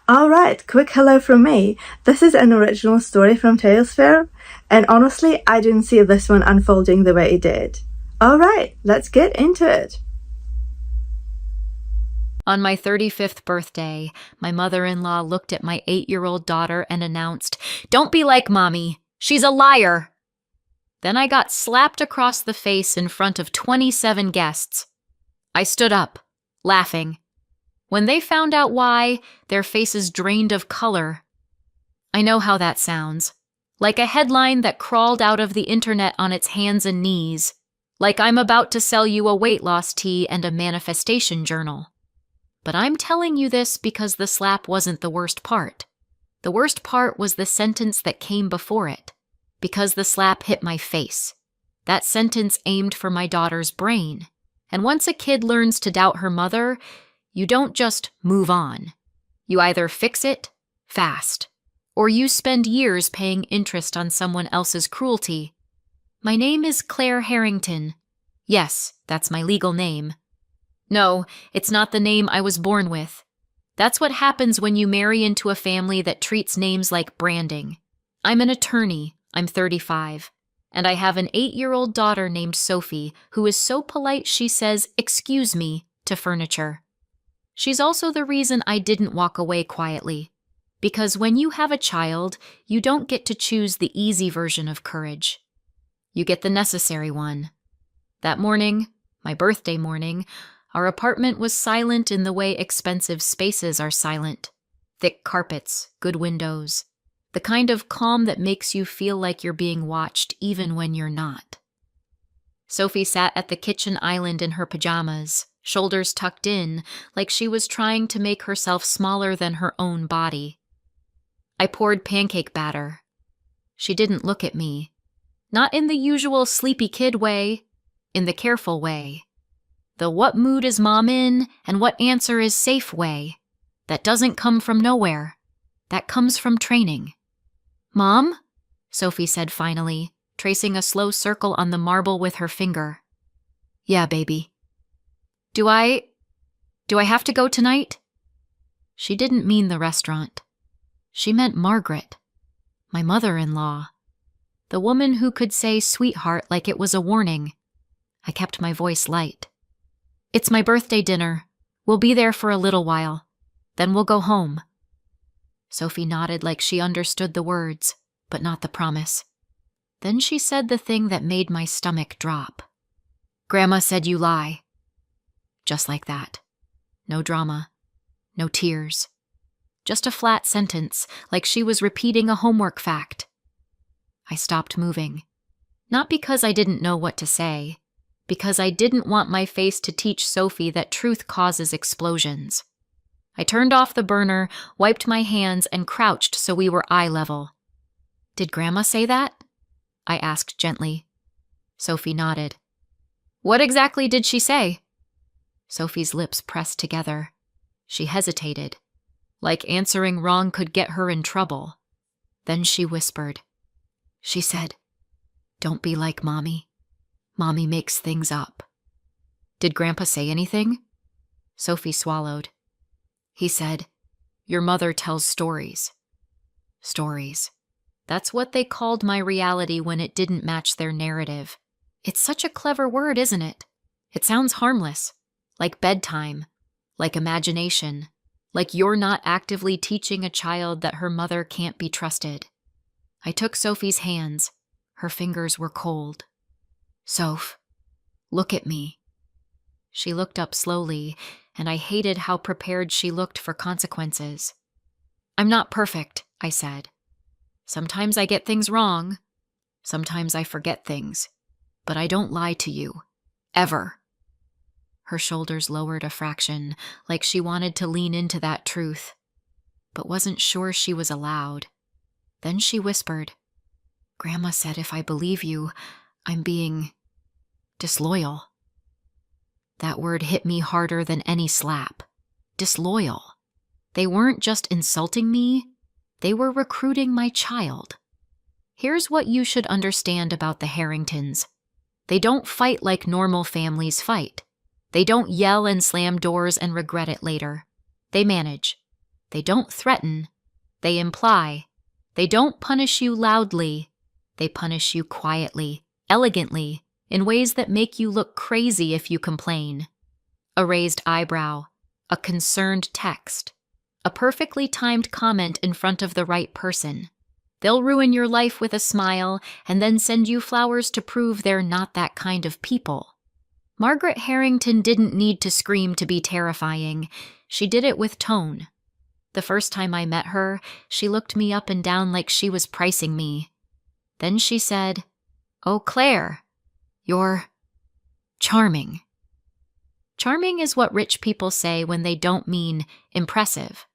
Alright, quick hello from me. This is an original story from Talesphere, and honestly, I didn't see this one unfolding the way it did. Alright, let's get into it. On my 35th birthday, my mother-in-law looked at my 8-year-old daughter and announced, "Don't be like Mommy. She's a liar." Then I got slapped across the face in front of 27 guests. I stood up, laughing. When they found out why, their faces drained of color. I know how that sounds. Like a headline that crawled out of the internet on its hands and knees. Like I'm about to sell you a weight loss tea and a manifestation journal. But I'm telling you this because the slap wasn't the worst part. The worst part was the sentence that came before it. Because the slap hit my face. That sentence aimed for my daughter's brain. And once a kid learns to doubt her mother, you don't just move on. You either fix it, fast, or you spend years paying interest on someone else's cruelty. My name is Claire Harrington. Yes, that's my legal name. No, it's not the name I was born with. That's what happens when you marry into a family that treats names like branding. I'm an attorney. I'm 35. And I have an 8-year-old daughter named Sophie who is so polite she says, "Excuse me," to furniture. She's also the reason I didn't walk away quietly. Because when you have a child, you don't get to choose the easy version of courage. You get the necessary one. That morning, my birthday morning, our apartment was silent in the way expensive spaces are silent. Thick carpets, good windows. The kind of calm that makes you feel like you're being watched even when you're not. Sophie sat at the kitchen island in her pajamas, shoulders tucked in, like she was trying to make herself smaller than her own body. I poured pancake batter. She didn't look at me. Not in the usual sleepy kid way, in the careful way. The what mood is mom in and what answer is safe way. That doesn't come from nowhere. That comes from training. "Mom?" Sophie said finally, tracing a slow circle on the marble with her finger. "Yeah, baby." Do I have to go tonight?" She didn't mean the restaurant. She meant Margaret, my mother-in-law. The woman who could say sweetheart like it was a warning. I kept my voice light. "It's my birthday dinner. We'll be there for a little while. Then we'll go home." Sophie nodded like she understood the words, but not the promise. Then she said the thing that made my stomach drop. "Grandma said you lie." Just like that. No drama. No tears. Just a flat sentence, like she was repeating a homework fact. I stopped moving. Not because I didn't know what to say, because I didn't want my face to teach Sophie that truth causes explosions. I turned off the burner, wiped my hands, and crouched so we were eye level. "Did Grandma say that?" I asked gently. Sophie nodded. "What exactly did she say?" Sophie's lips pressed together. She hesitated, like answering wrong could get her in trouble. Then she whispered. She said, "Don't be like Mommy. Mommy makes things up." "Did Grandpa say anything?" Sophie swallowed. He said, "Your mother tells stories." Stories. That's what they called my reality when it didn't match their narrative. It's such a clever word, isn't it? It sounds harmless. Like bedtime. Like imagination. Like you're not actively teaching a child that her mother can't be trusted. I took Sophie's hands. Her fingers were cold. "Soph, look at me." She looked up slowly, and I hated how prepared she looked for consequences. "I'm not perfect," I said. "Sometimes I get things wrong. Sometimes I forget things. But I don't lie to you. Ever." Her shoulders lowered a fraction, like she wanted to lean into that truth, but wasn't sure she was allowed. Then she whispered, "Grandma said if I believe you, I'm being disloyal." That word hit me harder than any slap. Disloyal. They weren't just insulting me, they were recruiting my child. Here's what you should understand about the Harringtons. They don't fight like normal families fight. They don't yell and slam doors and regret it later. They manage. They don't threaten. They imply. They don't punish you loudly. They punish you quietly, elegantly, in ways that make you look crazy if you complain. A raised eyebrow, a concerned text, a perfectly timed comment in front of the right person. They'll ruin your life with a smile and then send you flowers to prove they're not that kind of people. Margaret Harrington didn't need to scream to be terrifying. She did it with tone. The first time I met her, she looked me up and down like she was pricing me. Then she said, "Oh, Claire, you're charming." Charming is what rich people say when they don't mean impressive.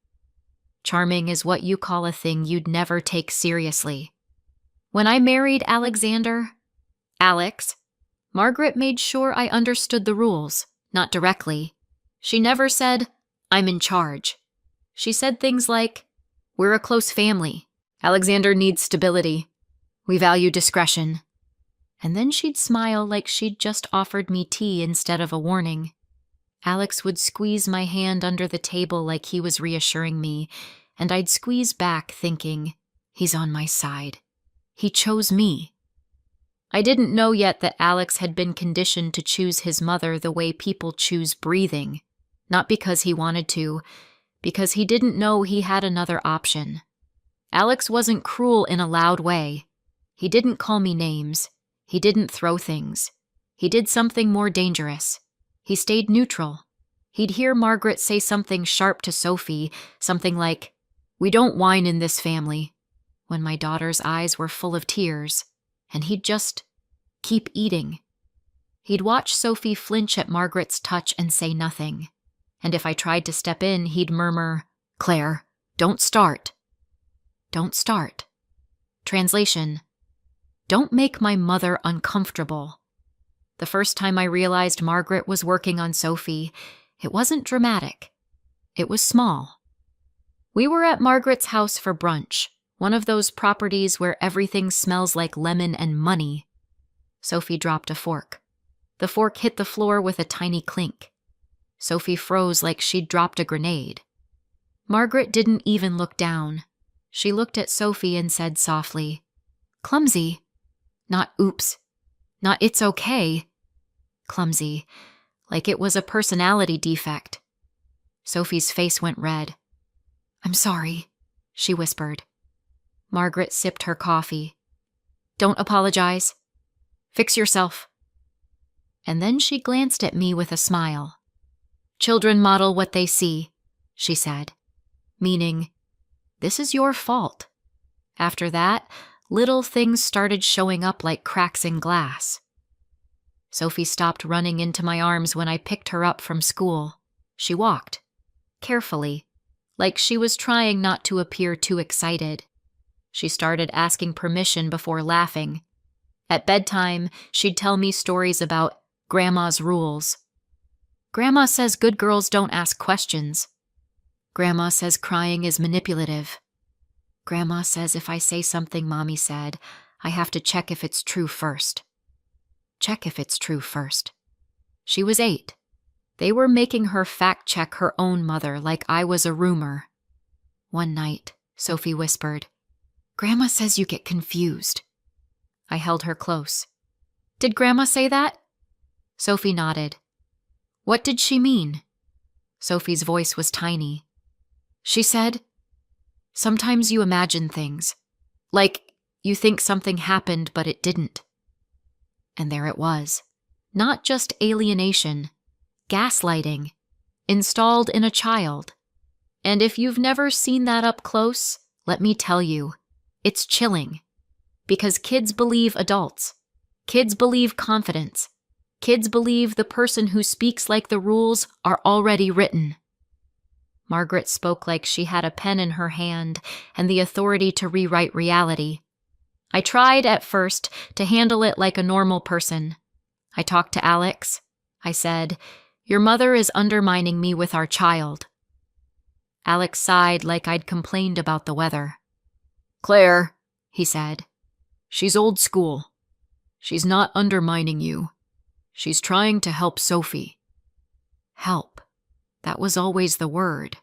Charming is what you call a thing you'd never take seriously. When I married Alex, Margaret made sure I understood the rules, not directly. She never said, "I'm in charge." She said things like, "We're a close family. Alexander needs stability. We value discretion." And then she'd smile like she'd just offered me tea instead of a warning. Alex would squeeze my hand under the table like he was reassuring me, and I'd squeeze back thinking, he's on my side. He chose me. I didn't know yet that Alex had been conditioned to choose his mother the way people choose breathing, not because he wanted to, because he didn't know he had another option. Alex wasn't cruel in a loud way. He didn't call me names. He didn't throw things. He did something more dangerous. He stayed neutral. He'd hear Margaret say something sharp to Sophie, something like, "We don't whine in this family," when my daughter's eyes were full of tears, and he'd just keep eating. He'd watch Sophie flinch at Margaret's touch and say nothing. And if I tried to step in, he'd murmur, "Claire, don't start." Don't start. Translation: don't make my mother uncomfortable. The first time I realized Margaret was working on Sophie, it wasn't dramatic. It was small. We were at Margaret's house for brunch, one of those properties where everything smells like lemon and money. Sophie dropped a fork. The fork hit the floor with a tiny clink. Sophie froze like she'd dropped a grenade. Margaret didn't even look down. She looked at Sophie and said softly, "Clumsy. Not oops. Not it's okay. Clumsy. Like it was a personality defect." Sophie's face went red. "I'm sorry," she whispered. Margaret sipped her coffee. "Don't apologize. Fix yourself." And then she glanced at me with a smile. "Children model what they see," she said, meaning, this is your fault. After that, little things started showing up like cracks in glass. Sophie stopped running into my arms when I picked her up from school. She walked, carefully, like she was trying not to appear too excited. She started asking permission before laughing. At bedtime, she'd tell me stories about Grandma's rules. Grandma says good girls don't ask questions. Grandma says crying is manipulative. Grandma says if I say something Mommy said, I have to check if it's true first. Check if it's true first. She was 8. They were making her fact-check her own mother like I was a rumor. One night, Sophie whispered, "Grandma says you get confused." I held her close. "Did Grandma say that?" Sophie nodded. "What did she mean?" Sophie's voice was tiny. "She said, sometimes you imagine things. Like, you think something happened, but it didn't." And there it was. Not just alienation. Gaslighting. Installed in a child. And if you've never seen that up close, let me tell you, it's chilling. Because kids believe adults. Kids believe confidence. Kids believe the person who speaks like the rules are already written. Margaret spoke like she had a pen in her hand and the authority to rewrite reality. I tried, at first, to handle it like a normal person. I talked to Alex. I said, "Your mother is undermining me with our child." Alex sighed like I'd complained about the weather. "Claire," he said, "she's old school. She's not undermining you. She's trying to help Sophie." Help. That was always the word.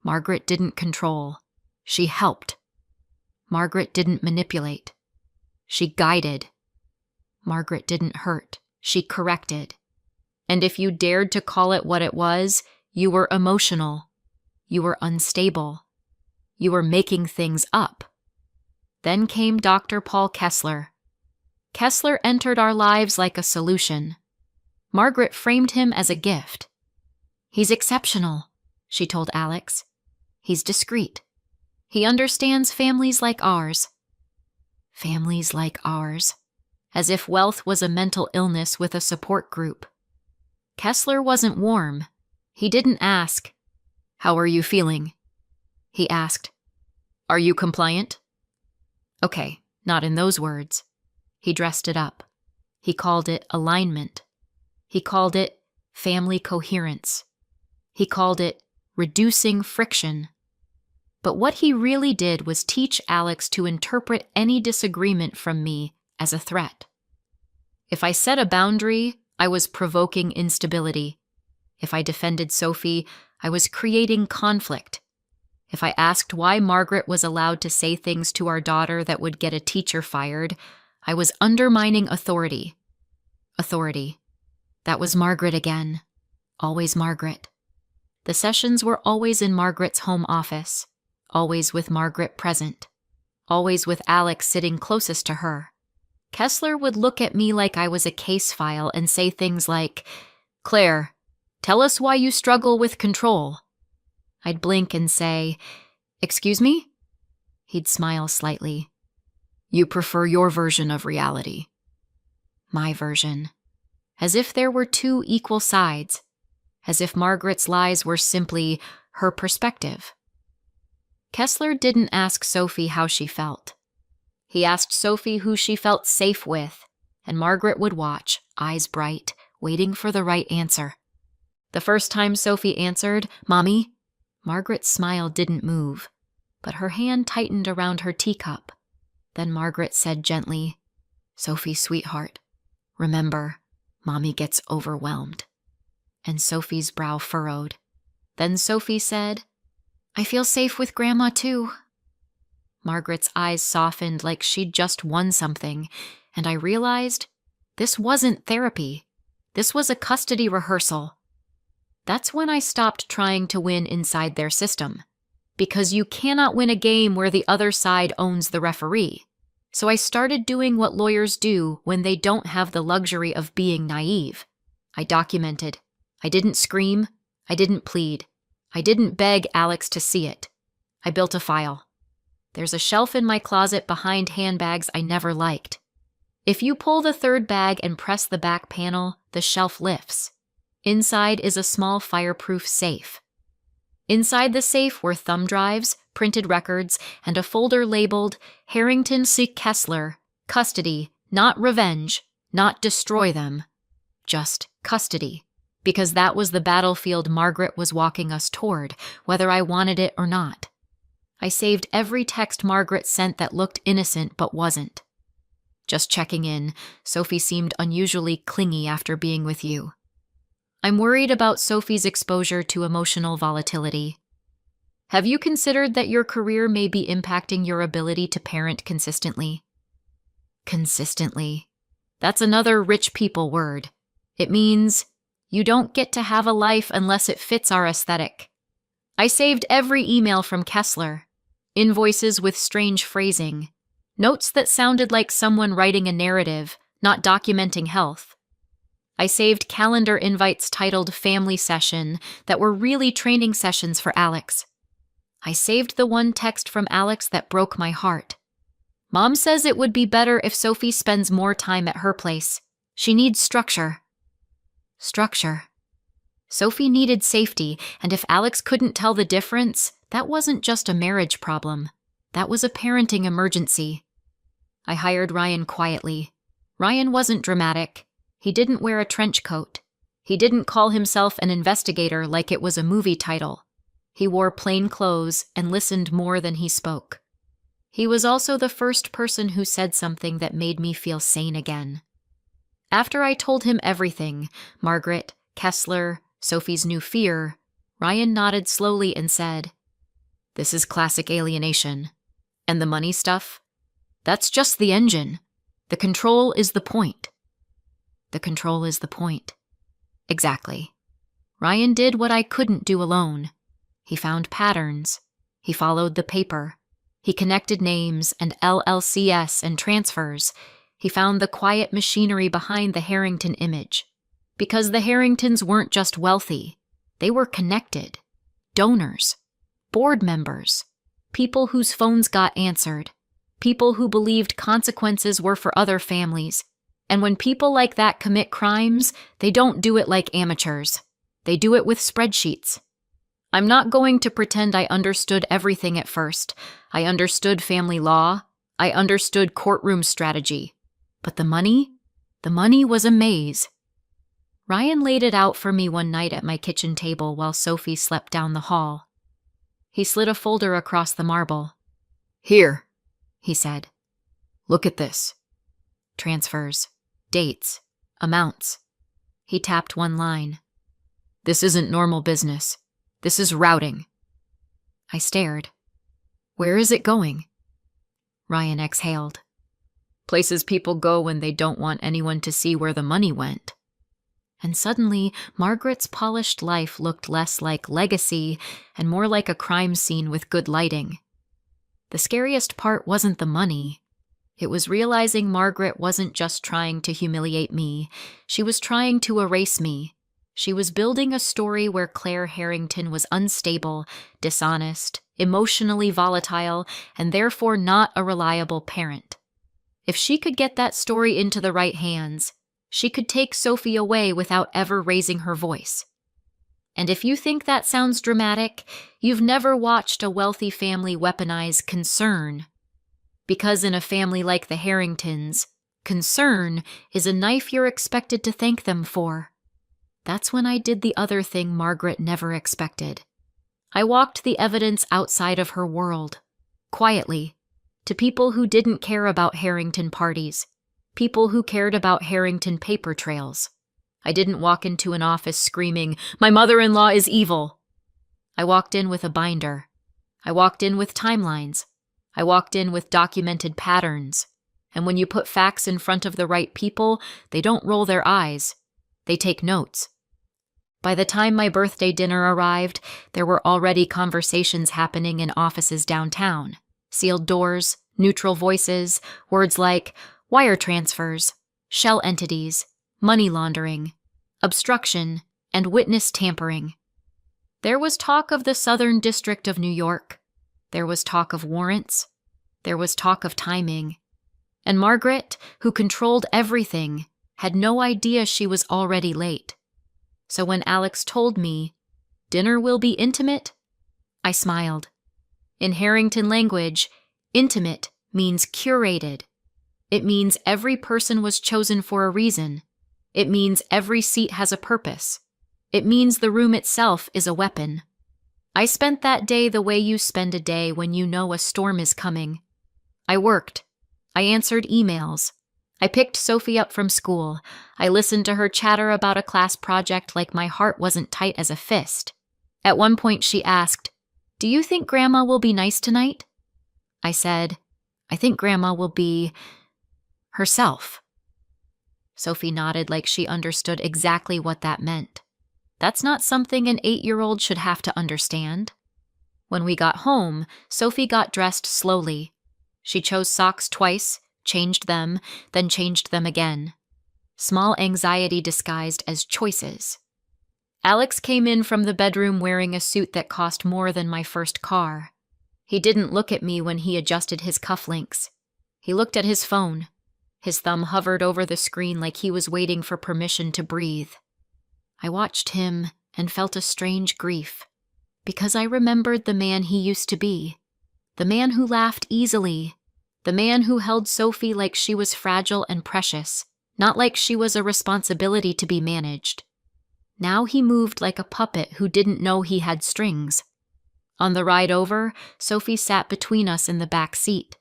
Margaret didn't control. She helped. Margaret didn't manipulate. She guided. Margaret didn't hurt. She corrected. And if you dared to call it what it was, you were emotional. You were unstable. You were making things up. Then came Dr. Paul Kessler. Kessler entered our lives like a solution. Margaret framed him as a gift. He's exceptional, she told Alex. He's discreet. He understands families like ours. Families like ours. As if wealth was a mental illness with a support group. Kessler wasn't warm. He didn't ask, "How are you feeling?" He asked, "Are you compliant?" Okay, not in those words. He dressed it up. He called it alignment. He called it family coherence. He called it reducing friction. But what he really did was teach Alex to interpret any disagreement from me as a threat. If I set a boundary, I was provoking instability. If I defended Sophie, I was creating conflict. If I asked why Margaret was allowed to say things to our daughter that would get a teacher fired, I was undermining authority. Authority. That was Margaret again. Always Margaret. The sessions were always in Margaret's home office, always with Margaret present, always with Alex sitting closest to her. Kessler would look at me like I was a case file and say things like, "Claire, tell us why you struggle with control." I'd blink and say, "Excuse me?" He'd smile slightly. "You prefer your version of reality." My version. As if there were two equal sides. As if Margaret's lies were simply her perspective. Kessler didn't ask Sophie how she felt. He asked Sophie who she felt safe with, and Margaret would watch, eyes bright, waiting for the right answer. The first time Sophie answered, "Mommy," Margaret's smile didn't move, but her hand tightened around her teacup. Then Margaret said gently, "Sophie, sweetheart, remember, Mommy gets overwhelmed." And Sophie's brow furrowed. Then Sophie said, "I feel safe with Grandma too." Margaret's eyes softened like she'd just won something, and I realized this wasn't therapy. This was a custody rehearsal. That's when I stopped trying to win inside their system, because you cannot win a game where the other side owns the referee. So I started doing what lawyers do when they don't have the luxury of being naive. I documented. I didn't scream. I didn't plead. I didn't beg Alex to see it. I built a file. There's a shelf in my closet behind handbags I never liked. If you pull the third bag and press the back panel, the shelf lifts. Inside is a small fireproof safe. Inside the safe were thumb drives, printed records, and a folder labeled Harrington C. Kessler, custody, not revenge, not destroy them. Just custody. Because that was the battlefield Margaret was walking us toward, whether I wanted it or not. I saved every text Margaret sent that looked innocent but wasn't. Just checking in, Sophie seemed unusually clingy after being with you. I'm worried about Sophie's exposure to emotional volatility. Have you considered that your career may be impacting your ability to parent consistently? Consistently. That's another rich people word. It means you don't get to have a life unless it fits our aesthetic. I saved every email from Kessler. Invoices with strange phrasing. Notes that sounded like someone writing a narrative, not documenting health. I saved calendar invites titled Family Session that were really training sessions for Alex. I saved the one text from Alex that broke my heart. Mom says it would be better if Sophie spends more time at her place. She needs structure. Structure. Sophie needed safety, and if Alex couldn't tell the difference, that wasn't just a marriage problem. That was a parenting emergency. I hired Ryan quietly. Ryan wasn't dramatic. He didn't wear a trench coat. He didn't call himself an investigator like it was a movie title. He wore plain clothes and listened more than he spoke. He was also the first person who said something that made me feel sane again. After I told him everything, Margaret, Kessler, Sophie's new fear, Ryan nodded slowly and said, This is classic alienation. And the money stuff? That's just the engine. The control is the point. The control is the point. Exactly. Ryan did what I couldn't do alone. He found patterns. He followed the paper. He connected names and LLCS and transfers. He found the quiet machinery behind the Harrington image. Because the Harringtons weren't just wealthy. They were connected. Donors. Board members. People whose phones got answered. People who believed consequences were for other families. And when people like that commit crimes, they don't do it like amateurs. They do it with spreadsheets. I'm not going to pretend I understood everything at first. I understood family law. I understood courtroom strategy. But the money was a maze. Ryan laid it out for me one night at my kitchen table while Sophie slept down the hall. He slid a folder across the marble. "Here," he said. "Look at this. Transfers, dates, amounts." He tapped one line. "This isn't normal business. This is routing." I stared. "Where is it going?" Ryan exhaled. "Places people go when they don't want anyone to see where the money went." And suddenly, Margaret's polished life looked less like legacy and more like a crime scene with good lighting. The scariest part wasn't the money. It was realizing Margaret wasn't just trying to humiliate me. She was trying to erase me. She was building a story where Claire Harrington was unstable, dishonest, emotionally volatile, and therefore not a reliable parent. If she could get that story into the right hands, she could take Sophie away without ever raising her voice. And if you think that sounds dramatic, you've never watched a wealthy family weaponize concern. Because in a family like the Harringtons, concern is a knife you're expected to thank them for. That's when I did the other thing Margaret never expected. I walked the evidence outside of her world, quietly, to people who didn't care about Harrington parties, people who cared about Harrington paper trails. I didn't walk into an office screaming, "My mother-in-law is evil." I walked in with a binder. I walked in with timelines. I walked in with documented patterns. And when you put facts in front of the right people, they don't roll their eyes. They take notes. By the time my birthday dinner arrived, there were already conversations happening in offices downtown. Sealed doors, neutral voices, words like wire transfers, shell entities, money laundering, obstruction, and witness tampering. There was talk of the Southern District of New York. There was talk of warrants. There was talk of timing. And Margaret, who controlled everything, had no idea she was already late. So when Alex told me, "Dinner will be intimate," I smiled. In Harrington language, intimate means curated. It means every person was chosen for a reason. It means every seat has a purpose. It means the room itself is a weapon. I spent that day the way you spend a day when you know a storm is coming. I worked. I answered emails. I picked Sophie up from school. I listened to her chatter about a class project like my heart wasn't tight as a fist. At one point she asked, "Do you think Grandma will be nice tonight?" I said, "I think Grandma will be herself." Sophie nodded like she understood exactly what that meant. That's not something an 8-year-old should have to understand. When we got home, Sophie got dressed slowly. She chose socks twice, changed them, then changed them again. Small anxiety disguised as choices. Alex came in from the bedroom wearing a suit that cost more than my first car. He didn't look at me when he adjusted his cufflinks. He looked at his phone. His thumb hovered over the screen like he was waiting for permission to breathe. I watched him and felt a strange grief, because I remembered the man he used to be, the man who laughed easily, the man who held Sophie like she was fragile and precious, not like she was a responsibility to be managed. Now he moved like a puppet who didn't know he had strings. On the ride over, Sophie sat between us in the back seat.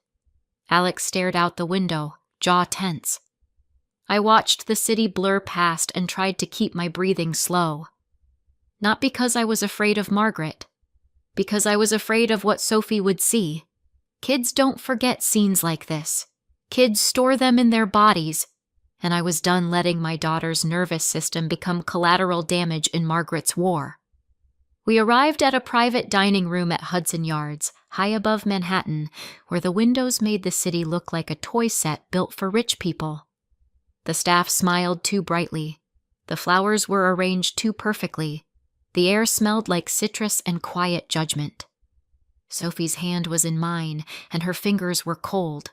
Alex stared out the window, jaw tense. I watched the city blur past and tried to keep my breathing slow. Not because I was afraid of Margaret, Because I was afraid of what Sophie would see. Kids don't forget scenes like this. Kids store them in their bodies, and I was done letting my daughter's nervous system become collateral damage in Margaret's war. We arrived at a private dining room at Hudson Yards, high above Manhattan, where the windows made the city look like a toy set built for rich people. The staff smiled too brightly. The flowers were arranged too perfectly. The air smelled like citrus and quiet judgment. Sophie's hand was in mine, and her fingers were cold.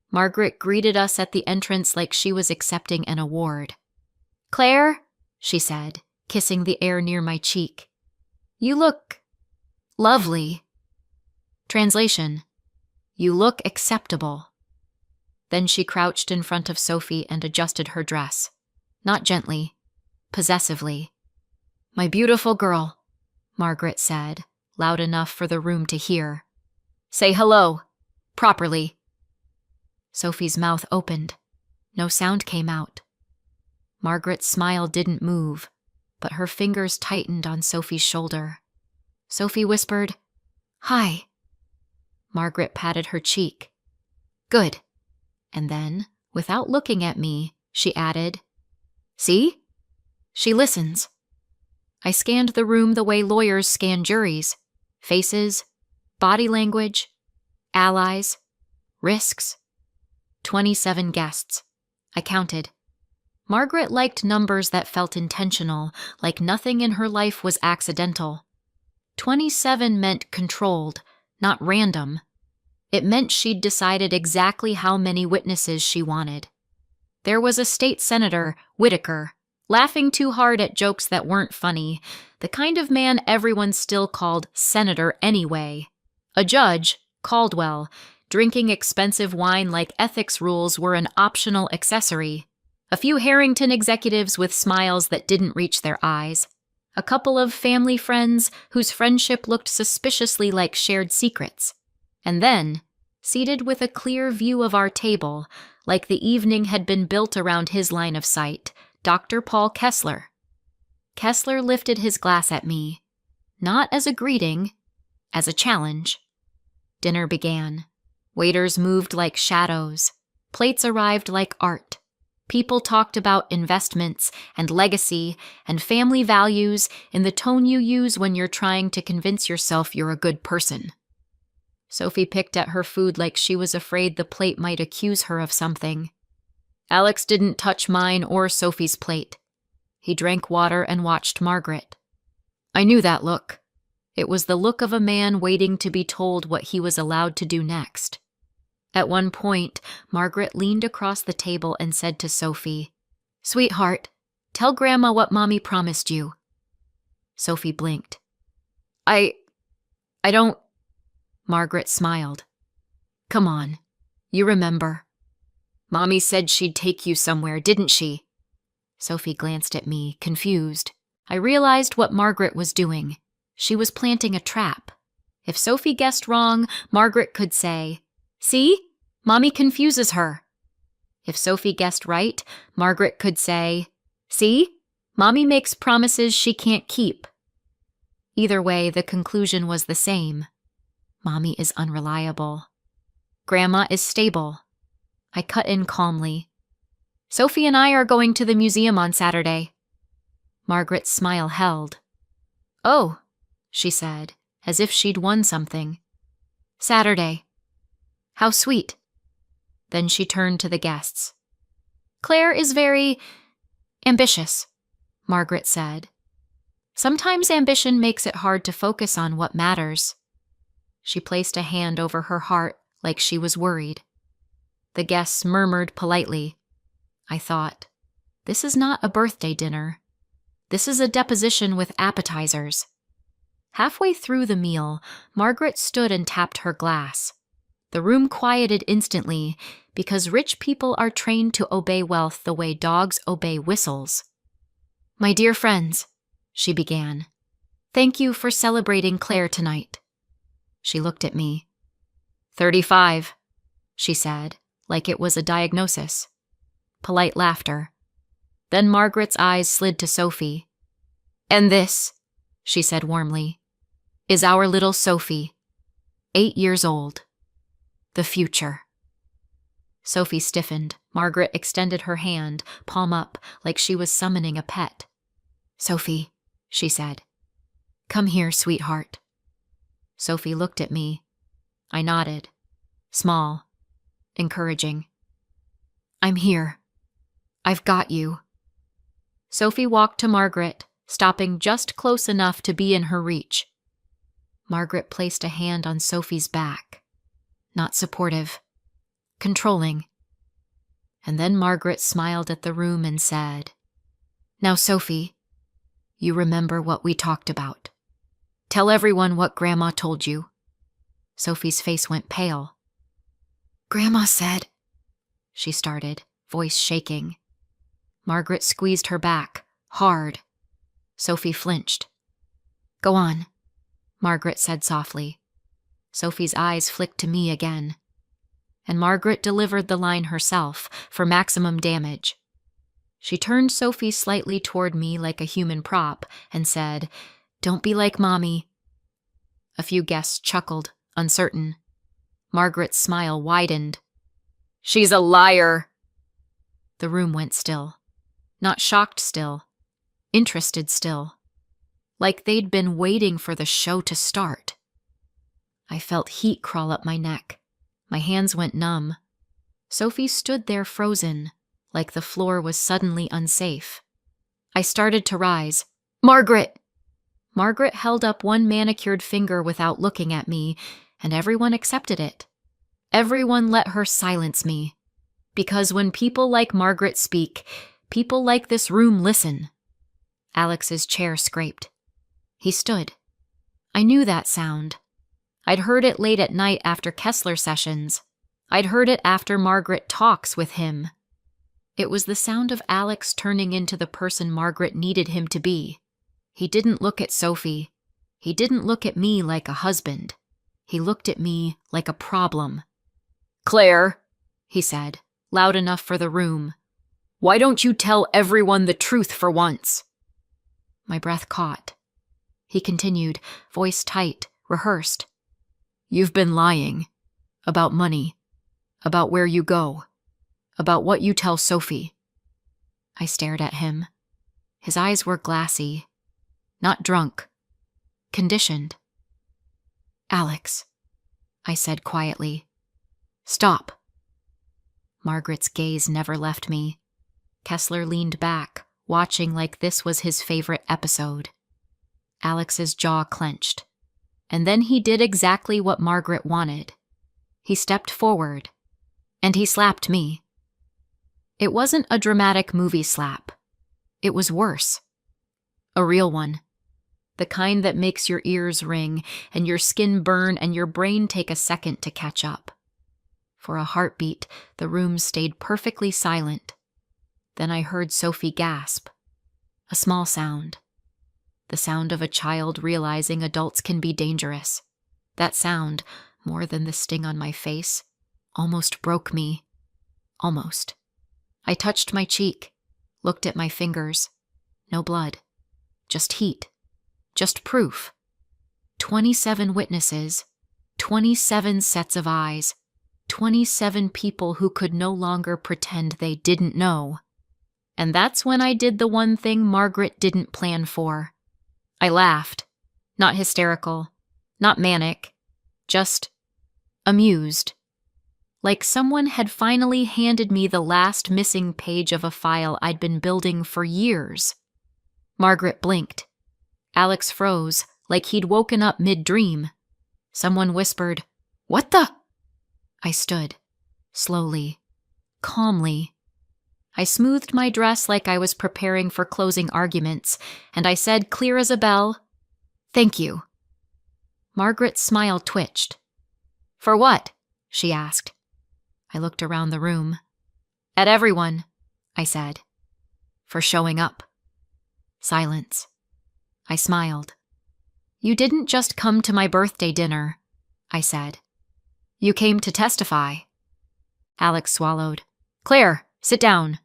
Margaret greeted us at the entrance like she was accepting an award. "Claire," she said, kissing the air near my cheek. "You look lovely." Translation: "You look acceptable." Then she crouched in front of Sophie and adjusted her dress. Not gently, possessively. "My beautiful girl," Margaret said, loud enough for the room to hear. "Say hello, properly." Sophie's mouth opened. No sound came out. Margaret's smile didn't move, but her fingers tightened on Sophie's shoulder. Sophie whispered, "Hi." Margaret patted her cheek. "Good." And then, without looking at me, she added, "See? She listens." I scanned the room the way lawyers scan juries. Faces, body language, allies, risks. 27 guests. I counted. Margaret liked numbers that felt intentional, like nothing in her life was accidental. 27 meant controlled, not random. It meant she'd decided exactly how many witnesses she wanted. There was a state senator, Whitaker, laughing too hard at jokes that weren't funny, the kind of man everyone still called senator anyway. A judge, Caldwell, drinking expensive wine like ethics rules were an optional accessory. A few Harrington executives with smiles that didn't reach their eyes. A couple of family friends whose friendship looked suspiciously like shared secrets. And then, seated with a clear view of our table, like the evening had been built around his line of sight, Dr. Paul Kessler. Kessler lifted his glass at me, not as a greeting, as a challenge. Dinner began. Waiters moved like shadows. Plates arrived like art. People talked about investments and legacy and family values in the tone you use when you're trying to convince yourself you're a good person. Sophie picked at her food like she was afraid the plate might accuse her of something. Alex didn't touch mine or Sophie's plate. He drank water and watched Margaret. I knew that look. It was the look of a man waiting to be told what he was allowed to do next. At one point, Margaret leaned across the table and said to Sophie, "Sweetheart, tell Grandma what Mommy promised you." Sophie blinked. I don't... Margaret smiled. "Come on, you remember. Mommy said she'd take you somewhere, didn't she?" Sophie glanced at me, confused. I realized what Margaret was doing. She was planting a trap. If Sophie guessed wrong, Margaret could say, "See? Mommy confuses her." If Sophie guessed right, Margaret could say, "See? Mommy makes promises she can't keep." Either way, the conclusion was the same. Mommy is unreliable. Grandma is stable. I cut in calmly. "Sophie and I are going to the museum on Saturday." Margaret's smile held. "Oh," she said, as if she'd won something. "Saturday. How sweet." Then she turned to the guests. "Claire is very ambitious," Margaret said. "Sometimes ambition makes it hard to focus on what matters." She placed a hand over her heart like she was worried. The guests murmured politely. I thought, this is not a birthday dinner. This is a deposition with appetizers. Halfway through the meal, Margaret stood and tapped her glass. The room quieted instantly because rich people are trained to obey wealth the way dogs obey whistles. "My dear friends," she began, "thank you for celebrating Claire tonight." She looked at me. 35, she said, like it was a diagnosis. Polite laughter. Then Margaret's eyes slid to Sophie. "And this," she said warmly, is our little Sophie, 8 years old. The future. Sophie stiffened. Margaret extended her hand, palm up, like she was summoning a pet. Sophie, she said. Come here, sweetheart. Sophie looked at me. I nodded. Small. Encouraging. I'm here. I've got you. Sophie walked to Margaret, stopping just close enough to be in her reach. Margaret placed a hand on Sophie's back. Not supportive. Controlling. And then Margaret smiled at the room and said, Now, Sophie, you remember what we talked about. Tell everyone what Grandma told you. Sophie's face went pale. Grandma said, she started, voice shaking. Margaret squeezed her back, hard. Sophie flinched. Go on, Margaret said softly. Sophie's eyes flicked to me again. And Margaret delivered the line herself for maximum damage. She turned Sophie slightly toward me like a human prop and said, Don't be like Mommy. A few guests chuckled, uncertain. Margaret's smile widened. She's a liar. The room went still. Not shocked still. Interested still. Like they'd been waiting for the show to start. I felt heat crawl up my neck. My hands went numb. Sophie stood there frozen, like the floor was suddenly unsafe. I started to rise. Margaret! Margaret held up one manicured finger without looking at me, and everyone accepted it. Everyone let her silence me. Because when people like Margaret speak, people like this room listen. Alex's chair scraped. He stood. I knew that sound. I'd heard it late at night after Kessler sessions. I'd heard it after Margaret talks with him. It was the sound of Alex turning into the person Margaret needed him to be. He didn't look at Sophie. He didn't look at me like a husband. He looked at me like a problem. Claire, he said, loud enough for the room. Why don't you tell everyone the truth for once? My breath caught. He continued, voice tight, rehearsed. You've been lying. About money. About where you go. About what you tell Sophie. I stared at him. His eyes were glassy. Not drunk. Conditioned. Alex, I said quietly. Stop. Margaret's gaze never left me. Kessler leaned back, watching like this was his favorite episode. Alex's jaw clenched. And then he did exactly what Margaret wanted. He stepped forward, and he slapped me. It wasn't a dramatic movie slap. It was worse. A real one. The kind that makes your ears ring, and your skin burn, and your brain take a second to catch up. For a heartbeat, the room stayed perfectly silent. Then I heard Sophie gasp. A small sound. The sound of a child realizing adults can be dangerous. That sound, more than the sting on my face, almost broke me. Almost. I touched my cheek, looked at my fingers. No blood. Just heat. Just proof. 27 witnesses. 27 sets of eyes. 27 people who could no longer pretend they didn't know. And that's when I did the one thing Margaret didn't plan for. I laughed. Not hysterical. Not manic. Just amused. Like someone had finally handed me the last missing page of a file I'd been building for years. Margaret blinked. Alex froze, like he'd woken up mid-dream. Someone whispered, "What the?" I stood, slowly, calmly. I smoothed my dress like I was preparing for closing arguments, and I said, clear as a bell, "Thank you." Margaret's smile twitched. "For what?" she asked. I looked around the room. "At everyone," I said. "For showing up." Silence. I smiled. "You didn't just come to my birthday dinner," I said. "You came to testify." Alex swallowed. "Claire, sit down."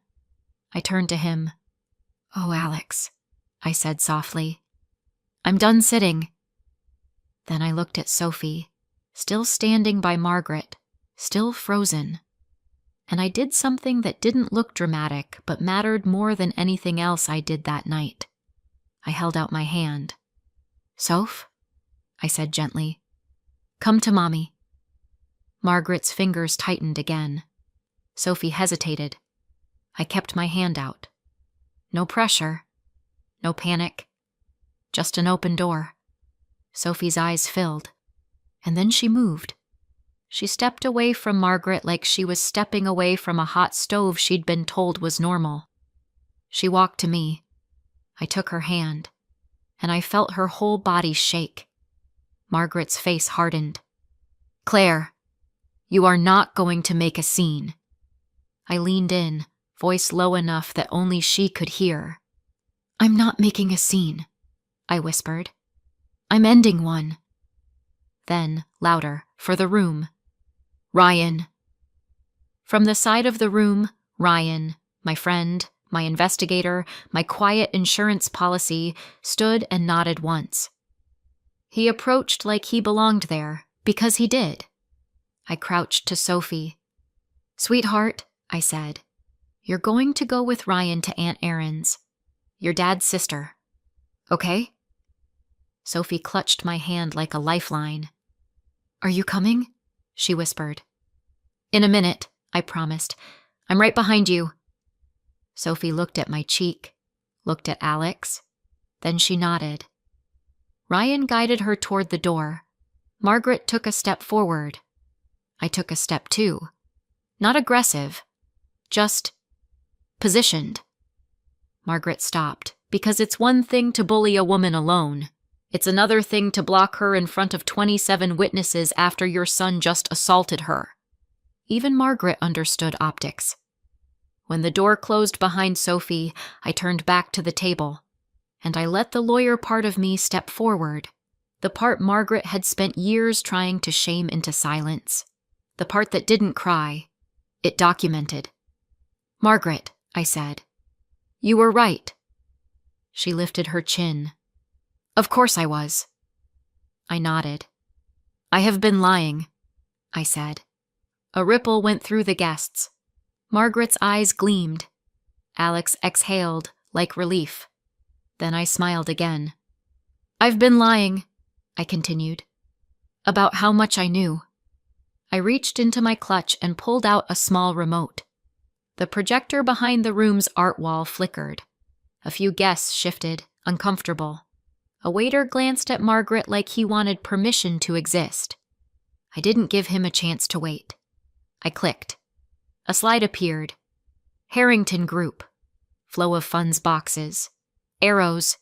I turned to him. "Oh, Alex," I said softly. "I'm done sitting." Then I looked at Sophie, still standing by Margaret, still frozen. And I did something that didn't look dramatic, but mattered more than anything else I did that night. I held out my hand. "Soph," I said gently, "come to Mommy." Margaret's fingers tightened again. Sophie hesitated. I kept my hand out. No pressure, no panic, just an open door. Sophie's eyes filled, and then she moved. She stepped away from Margaret like she was stepping away from a hot stove she'd been told was normal. She walked to me. I took her hand, and I felt her whole body shake. Margaret's face hardened. "Claire, you are not going to make a scene." I leaned in, voice low enough that only she could hear. "I'm not making a scene," I whispered. "I'm ending one." Then, louder, for the room. "Ryan." From the side of the room, Ryan, my friend, my investigator, my quiet insurance policy, stood and nodded once. He approached like he belonged there, because he did. I crouched to Sophie. "Sweetheart," I said, "you're going to go with Ryan to Aunt Erin's, your dad's sister. Okay?" Sophie clutched my hand like a lifeline. "Are you coming?" she whispered. "In a minute," I promised. "I'm right behind you." Sophie looked at my cheek, looked at Alex. Then she nodded. Ryan guided her toward the door. Margaret took a step forward. I took a step too. Not aggressive, just positioned. Margaret stopped, because it's one thing to bully a woman alone. It's another thing to block her in front of 27 witnesses after your son just assaulted her. Even Margaret understood optics. When the door closed behind Sophie, I turned back to the table, and I let the lawyer part of me step forward, the part Margaret had spent years trying to shame into silence, the part that didn't cry. It documented. "Margaret," I said, "you were right." She lifted her chin. "Of course I was." I nodded. "I have been lying," I said. A ripple went through the guests. Margaret's eyes gleamed. Alex exhaled, like relief. Then I smiled again. "I've been lying," I continued, "about how much I knew." I reached into my clutch and pulled out a small remote. The projector behind the room's art wall flickered. A few guests shifted, uncomfortable. A waiter glanced at Margaret like he wanted permission to exist. I didn't give him a chance to wait. I clicked. A slide appeared. Harrington Group. Flow of funds boxes. Arrows.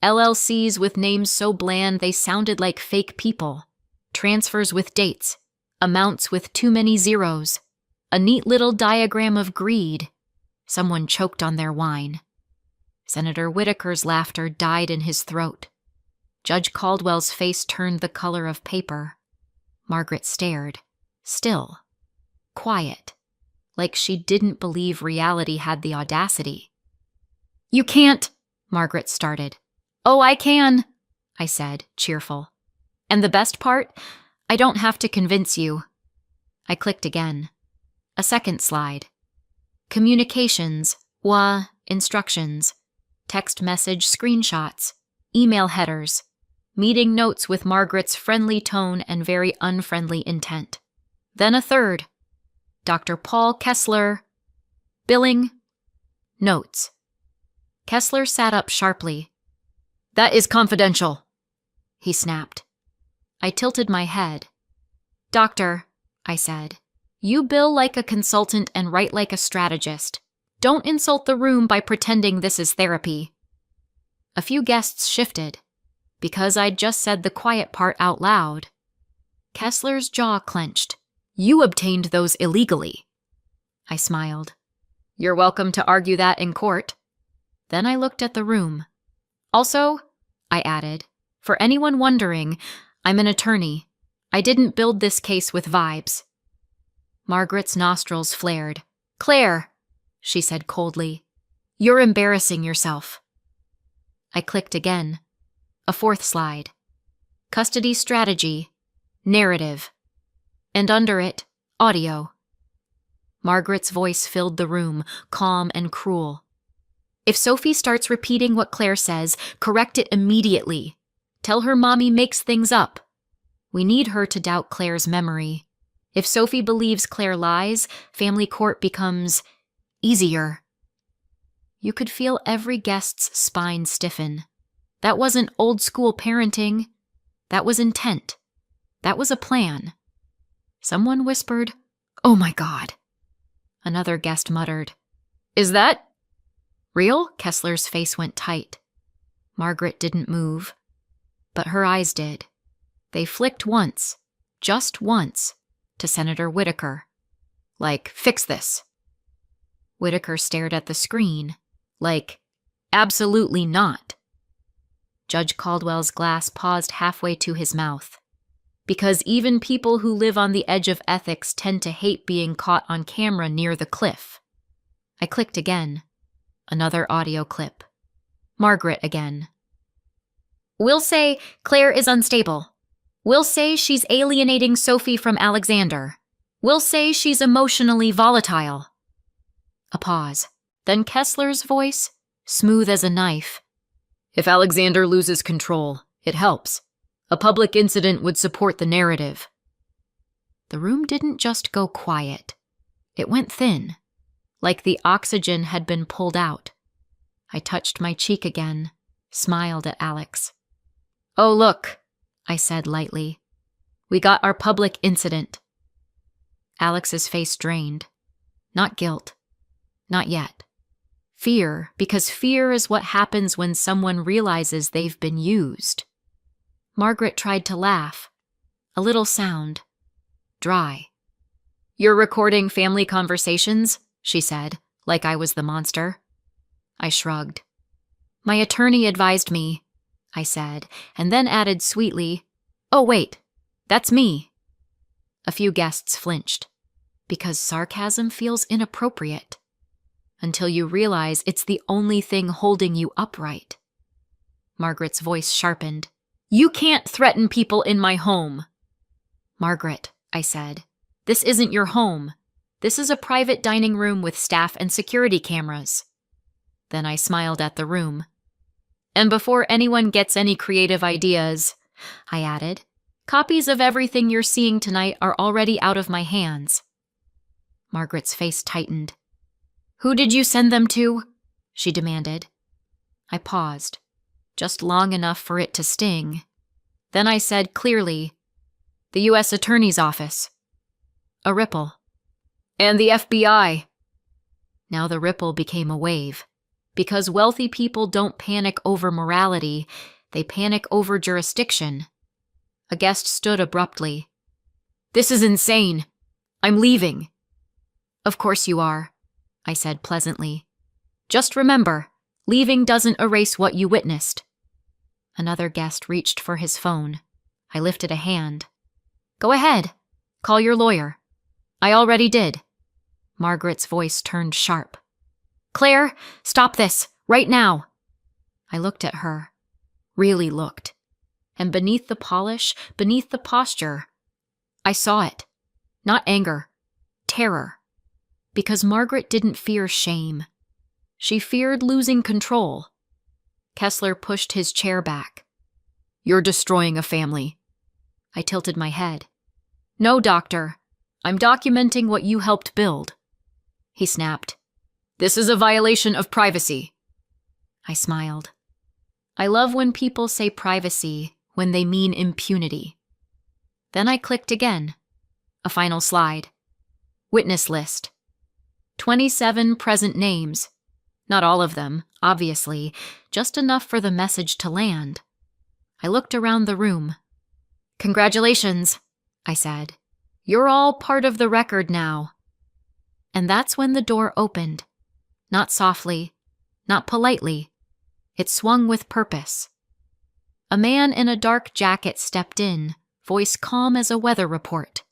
LLCs with names so bland they sounded like fake people. Transfers with dates. Amounts with too many zeros. A neat little diagram of greed. Someone choked on their wine. Senator Whitaker's laughter died in his throat. Judge Caldwell's face turned the color of paper. Margaret stared. Still. Quiet. Like she didn't believe reality had the audacity. "You can't," Margaret started. "Oh, I can," I said, cheerful. "And the best part? I don't have to convince you." I clicked again. A second slide. Communications, instructions, text message screenshots, email headers, meeting notes with Margaret's friendly tone and very unfriendly intent. Then a third. Dr. Paul Kessler. Billing. Notes. Kessler sat up sharply. "That is confidential," he snapped. I tilted my head. "Doctor," I said, "you bill like a consultant and write like a strategist. Don't insult the room by pretending this is therapy." A few guests shifted, because I'd just said the quiet part out loud. Kessler's jaw clenched. "You obtained those illegally." I smiled. "You're welcome to argue that in court." Then I looked at the room. "Also," I added, "for anyone wondering, I'm an attorney. I didn't build this case with vibes." Margaret's nostrils flared. "Claire," she said coldly, "you're embarrassing yourself." I clicked again. A fourth slide. custody strategy, narrative, and under it, audio. Margaret's voice filled the room, calm and cruel. If Sophie starts repeating what Claire says, correct it immediately. Tell her mommy makes things up. We need her to doubt Claire's memory. If Sophie believes Claire lies, family court becomes easier. You could feel every guest's spine stiffen. That wasn't old-school parenting. That was intent. That was a plan. Someone whispered, "Oh my God." Another guest muttered, "Is that real?" Kessler's face went tight. Margaret didn't move, but her eyes did. They flicked once, just once, to Senator Whitaker. Like, "Fix this." Whitaker stared at the screen, like, "Absolutely not." Judge Caldwell's glass paused halfway to his mouth. Because even people who live on the edge of ethics tend to hate being caught on camera near the cliff. I clicked again. Another audio clip. Margaret again. "We'll say Claire is unstable. We'll say she's alienating Sophie from Alexander. We'll say she's emotionally volatile." A pause. Then Kessler's voice, smooth as a knife. "If Alexander loses control, it helps. A public incident would support the narrative." The room didn't just go quiet. It went thin, like the oxygen had been pulled out. I touched my cheek again, smiled at Alex. "Oh, look," I said lightly. "We got our public incident." Alex's face drained. Not guilt. Not yet. Fear, because fear is what happens when someone realizes they've been used. Margaret tried to laugh. A little sound. Dry. "You're recording family conversations?" she said, like I was the monster. I shrugged. "My attorney advised me," I said, and then added sweetly, "Oh, wait, that's me." A few guests flinched, because sarcasm feels inappropriate, until you realize it's the only thing holding you upright. Margaret's voice sharpened. "You can't threaten people in my home." "Margaret," I said, "this isn't your home. This is a private dining room with staff and security cameras." Then I smiled at the room. "And before anyone gets any creative ideas," I added, "copies of everything you're seeing tonight are already out of my hands." Margaret's face tightened. "Who did you send them to?" she demanded. I paused, just long enough for it to sting. Then I said clearly, "The U.S. Attorney's Office." A ripple. "And the FBI." Now the ripple became a wave. Because wealthy people don't panic over morality, they panic over jurisdiction. A guest stood abruptly. "This is insane. I'm leaving." "Of course you are," I said pleasantly. "Just remember, leaving doesn't erase what you witnessed." Another guest reached for his phone. I lifted a hand. "Go ahead. Call your lawyer." "I already did." Margaret's voice turned sharp. "Claire, stop this, right now." I looked at her. Really looked. And beneath the polish, beneath the posture, I saw it. Not anger. Terror. Because Margaret didn't fear shame. She feared losing control. Kessler pushed his chair back. "You're destroying a family." I tilted my head. "No, doctor. I'm documenting what you helped build." He snapped. "This is a violation of privacy." I smiled. I love when people say privacy when they mean impunity. Then I clicked again. A final slide. Witness list. 27 present names. Not all of them, obviously, just enough for the message to land. I looked around the room. "Congratulations," I said. "You're all part of the record now." And that's when the door opened. Not softly, not politely. It swung with purpose. A man in a dark jacket stepped in, voice calm as a weather report.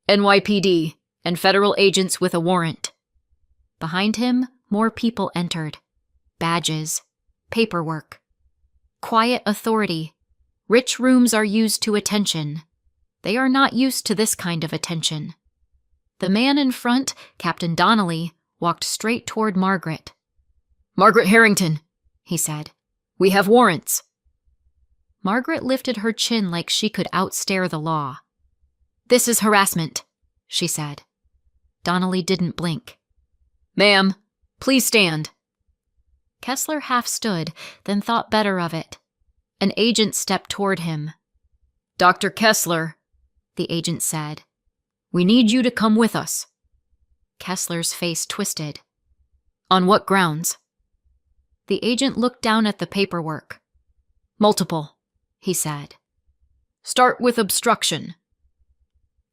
"NYPD and federal agents with a warrant." Behind him, more people entered. Badges. Paperwork. Quiet authority. Rich rooms are used to attention. They are not used to this kind of attention. The man in front, Captain Donnelly, walked straight toward Margaret. "Margaret Harrington," he said. "We have warrants." Margaret lifted her chin like she could outstare the law. "This is harassment," she said. Donnelly didn't blink. "Ma'am, please stand." Kessler half stood, then thought better of it. An agent stepped toward him. "Dr. Kessler," the agent said, "we need you to come with us." Kessler's face twisted. "On what grounds?" The agent looked down at the paperwork. "Multiple," he said. "Start with obstruction."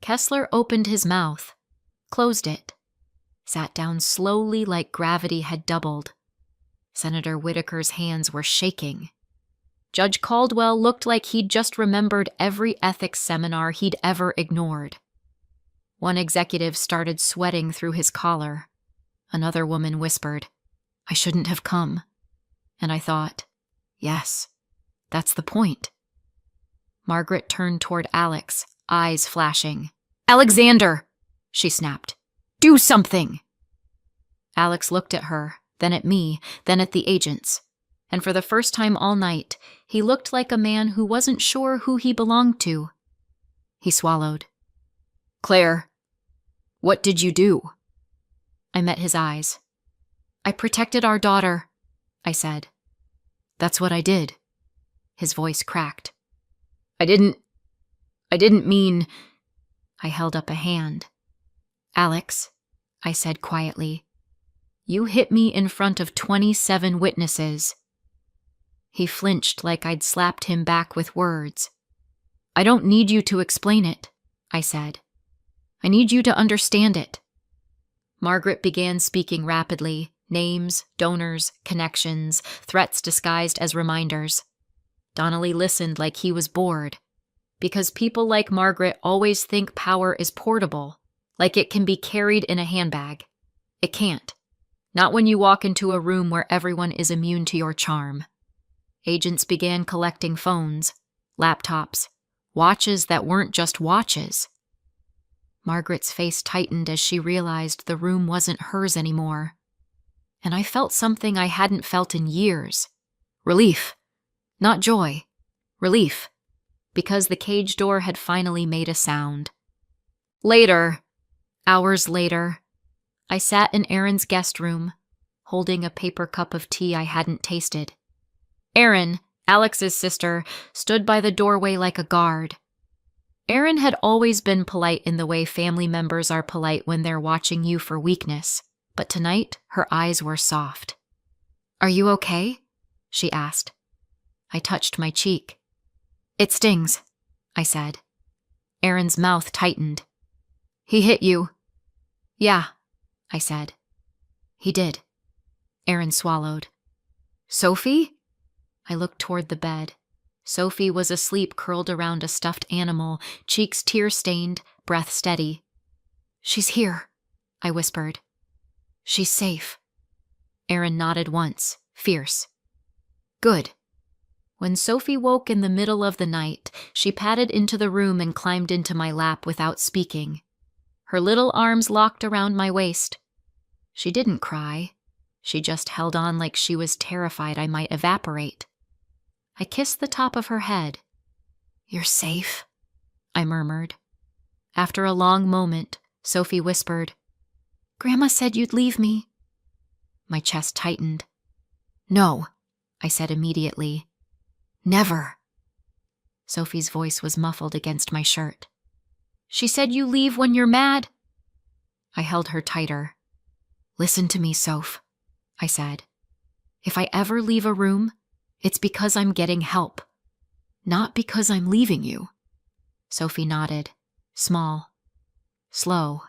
Kessler opened his mouth, closed it, sat down slowly like gravity had doubled. Senator Whitaker's hands were shaking. Judge Caldwell looked like he'd just remembered every ethics seminar he'd ever ignored. One executive started sweating through his collar. Another woman whispered, "I shouldn't have come." And I thought, yes, that's the point. Margaret turned toward Alex, eyes flashing. "Alexander!" she snapped. "Do something!" Alex looked at her, then at me, then at the agents. And for the first time all night, he looked like a man who wasn't sure who he belonged to. He swallowed. "Claire, what did you do?" I met his eyes. "I protected our daughter," I said. "That's what I did." His voice cracked. I didn't mean..." I held up a hand. "Alex," I said quietly, "you hit me in front of 27 witnesses." He flinched like I'd slapped him back with words. "I don't need you to explain it," I said. "I need you to understand it." Margaret began speaking rapidly, names, donors, connections, threats disguised as reminders. Donnelly listened like he was bored. Because people like Margaret always think power is portable, like it can be carried in a handbag. It can't. Not when you walk into a room where everyone is immune to your charm. Agents began collecting phones, laptops, watches that weren't just watches. Margaret's face tightened as she realized the room wasn't hers anymore. And I felt something I hadn't felt in years. Relief. Not joy. Relief. Because the cage door had finally made a sound. Later, hours later, I sat in Erin's guest room, holding a paper cup of tea I hadn't tasted. Erin, Alex's sister, stood by the doorway like a guard. Erin had always been polite in the way family members are polite when they're watching you for weakness, but tonight her eyes were soft. "Are you okay?" she asked. I touched my cheek. "It stings," I said. Erin's mouth tightened. "He hit you." "Yeah," I said. "He did." Erin swallowed. "Sophie?" I looked toward the bed. Sophie was asleep curled around a stuffed animal, cheeks tear-stained, breath steady. "She's here," I whispered. "She's safe." Erin nodded once, fierce. "Good." When Sophie woke in the middle of the night, she padded into the room and climbed into my lap without speaking. Her little arms locked around my waist. She didn't cry. She just held on like she was terrified I might evaporate. I kissed the top of her head. "You're safe," I murmured. After a long moment, Sophie whispered, "Grandma said you'd leave me." My chest tightened. "No," I said immediately. "Never." Sophie's voice was muffled against my shirt. "She said you leave when you're mad." I held her tighter. "Listen to me, Soph," I said. "If I ever leave a room, it's because I'm getting help, not because I'm leaving you." Sophie nodded, small, slow.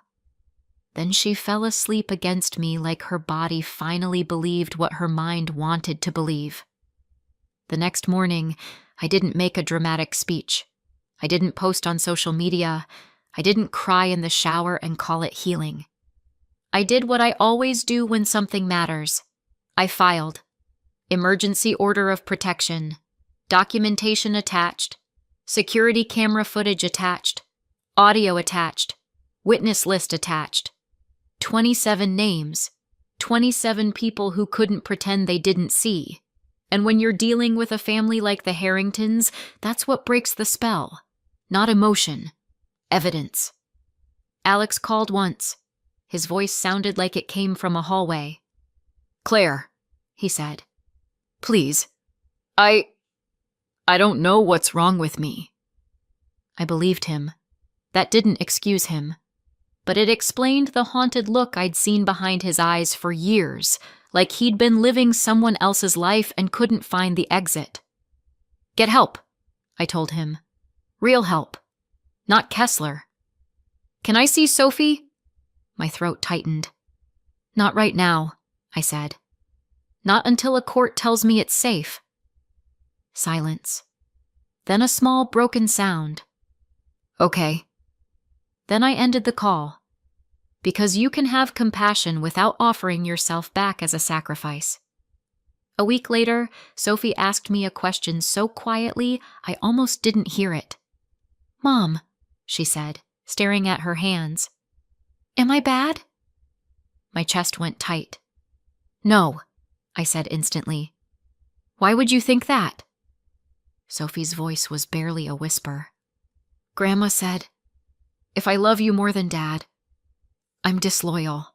Then she fell asleep against me like her body finally believed what her mind wanted to believe. The next morning, I didn't make a dramatic speech. I didn't post on social media. I didn't cry in the shower and call it healing. I did what I always do when something matters. I filed. Emergency order of protection. Documentation attached. Security camera footage attached. Audio attached. Witness list attached. 27 names. 27 people who couldn't pretend they didn't see. And when you're dealing with a family like the Harringtons, that's what breaks the spell. Not emotion. Evidence. Alex called once. His voice sounded like it came from a hallway. "Claire," he said. "Please. I don't know what's wrong with me." I believed him. That didn't excuse him. But it explained the haunted look I'd seen behind his eyes for years, like he'd been living someone else's life and couldn't find the exit. "Get help," I told him. "Real help. Not Kessler." "Can I see Sophie?" My throat tightened. "Not right now," I said. "Not until a court tells me it's safe." Silence. Then a small broken sound. "Okay." Then I ended the call. Because you can have compassion without offering yourself back as a sacrifice. A week later, Sophie asked me a question so quietly I almost didn't hear it. "Mom," she said, staring at her hands. "Am I bad?" My chest went tight. "No," I said instantly. "Why would you think that?" Sophie's voice was barely a whisper. "Grandma said, if I love you more than Dad, I'm disloyal."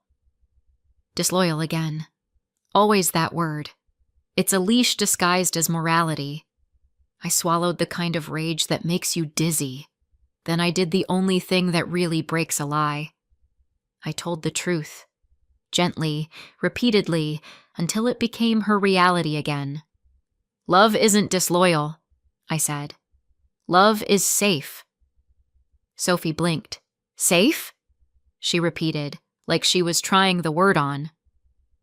Disloyal again. Always that word. It's a leash disguised as morality. I swallowed the kind of rage that makes you dizzy. Then I did the only thing that really breaks a lie. I told the truth. Gently, repeatedly, until it became her reality again. "Love isn't disloyal," I said. "Love is safe." Sophie blinked. "Safe?" she repeated, like she was trying the word on.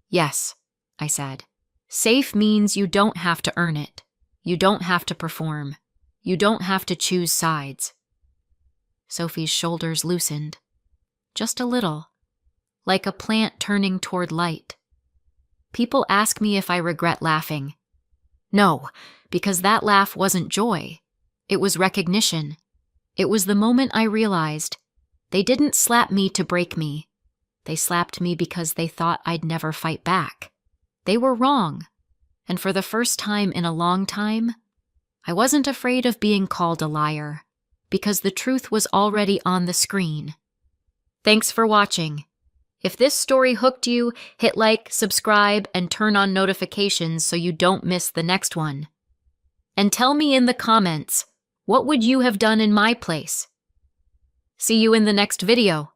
"Yes," I said. "Safe means you don't have to earn it. You don't have to perform. You don't have to choose sides." Sophie's shoulders loosened. Just a little. Like a plant turning toward light. People ask me if I regret laughing. No, because that laugh wasn't joy. It was recognition. It was the moment I realized they didn't slap me to break me. They slapped me because they thought I'd never fight back. They were wrong. And for the first time in a long time, I wasn't afraid of being called a liar, because the truth was already on the screen. Thanks for watching. If this story hooked you, hit like, subscribe, and turn on notifications so you don't miss the next one. And tell me in the comments, what would you have done in my place? See you in the next video.